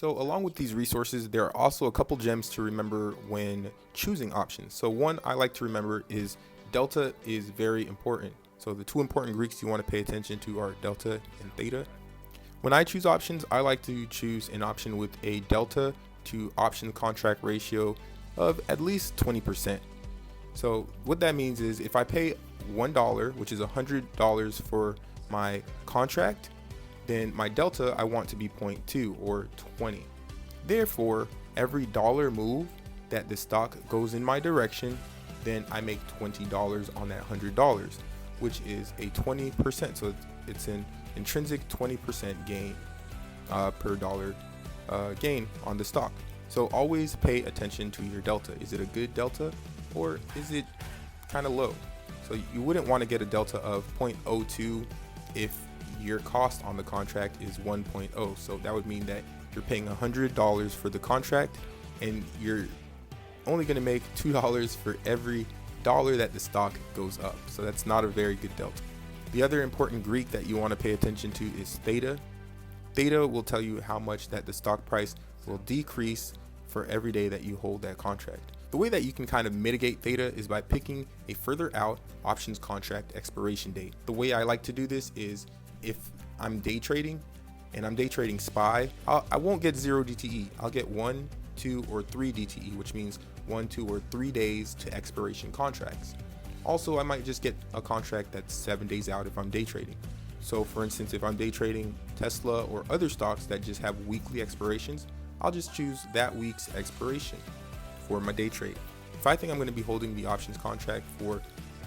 So along with these resources, there are also a couple gems to remember when choosing options. So one I like to remember is delta is very important. So the two important Greeks you want to pay attention to are delta and theta. When I choose options, I like to choose an option with a delta to option contract ratio of at least 20%. So what that means is if I pay $1, which is $100 for my contract, then my delta I want to be 0.2 or 20. Therefore, every dollar move that the stock goes in my direction, then I make $20 on that $100, which is a 20%. So it's an intrinsic 20% gain per dollar gain on the stock. So always pay attention to your delta. Is it a good delta or is it kind of low? So you wouldn't want to get a delta of 0.02 if your cost on the contract is 1.0. So that would mean that you're paying $100 for the contract and you're only going to make $2 for every dollar that the stock goes up. So that's not a very good delta. The other important Greek that you want to pay attention to is theta. Theta will tell you how much that the stock price will decrease for every day that you hold that contract. The way that you can kind of mitigate theta is by picking a further out options contract expiration date. The way I like to do this is if I'm day trading and I'm day trading SPY, I won't get 0 DTE. I'll get 1, 2, or 3 DTE, which means 1, 2, or 3 days to expiration contracts. Also, I might just get a contract that's 7 days out if I'm day trading. So for instance, if I'm day trading Tesla or other stocks that just have weekly expirations, I'll just choose that week's expiration for my day trade. If I think I'm going to be holding the options contract for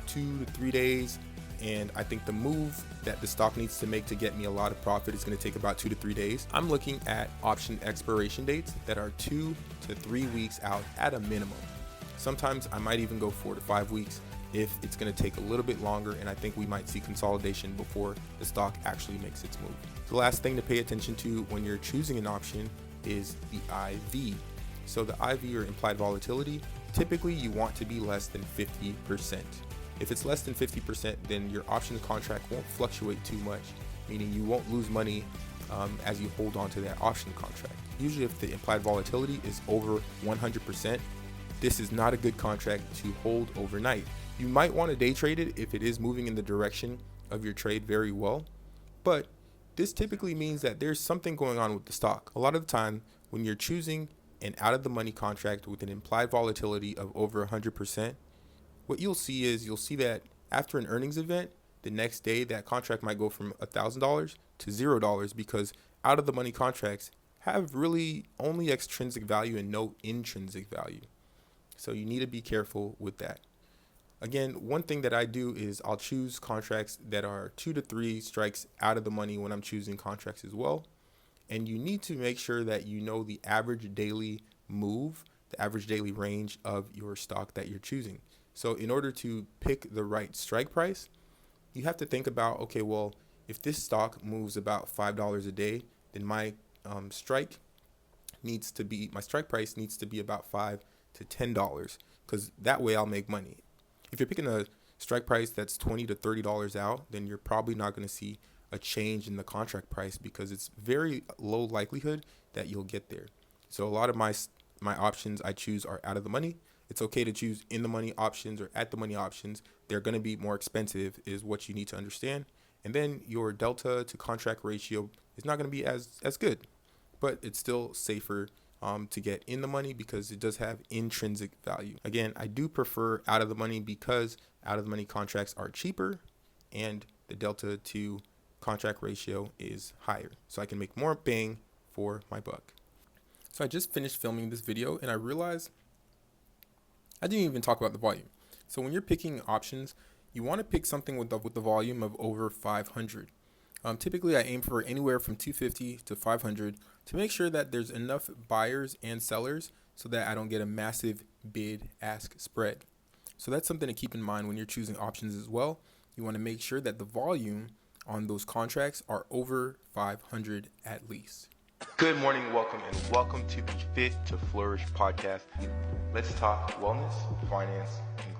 2 to 3 days, and I think the move that the stock needs to make to get me a lot of profit is going to take about 2 to 3 days, I'm looking at option expiration dates that are 2 to 3 weeks out at a minimum. Sometimes I might even go 4 to 5 weeks if it's going to take a little bit longer and I think we might see consolidation before the stock actually makes its move. The last thing to pay attention to when you're choosing an option is the IV. So the IV, or implied volatility, typically you want to be less than 50%. If it's less than 50%, then your options contract won't fluctuate too much, meaning you won't lose money as you hold on to that option contract. Usually if the implied volatility is over 100%, this is not a good contract to hold overnight. You might want to day trade it if it is moving in the direction of your trade very well, but this typically means that there's something going on with the stock. A lot of the time, when you're choosing an out of the money contract with an implied volatility of over 100%, what you'll see that after an earnings event, the next day that contract might go from $1,000 to $0 because out of the money contracts have really only extrinsic value and no intrinsic value. So you need to be careful with that. Again, one thing that I do is I'll choose contracts that are 2 to 3 strikes out of the money when I'm choosing contracts as well. And you need to make sure that you know the average daily move, the average daily range of your stock that you're choosing. So in order to pick the right strike price, you have to think about, okay, well, if this stock moves about $5 a day, then my strike price needs to be about $5 to $10, because that way I'll make money. If you're picking a strike price that's $20 to $30 out, then you're probably not going to see a change in the contract price because it's very low likelihood that you'll get there. So a lot of my options I choose are out of the money. It's okay to choose in the money options or at the money options. They're going to be more expensive is what you need to understand. And then your delta to contract ratio is not going to be as good, but it's still safer to get in the money because it does have intrinsic value. Again, I do prefer out of the money because out of the money contracts are cheaper and the delta to contract ratio is higher. So I can make more bang for my buck. So I just finished filming this video and I realized I didn't even talk about the volume. So when you're picking options, you want to pick something with the volume of over 500. Typically, I aim for anywhere from 250 to 500 to make sure that there's enough buyers and sellers so that I don't get a massive bid-ask spread. So that's something to keep in mind when you're choosing options as well. You want to make sure that the volume on those contracts are over 500 at least. Good morning, welcome to the Fit to Flourish podcast. Let's talk wellness, finance, and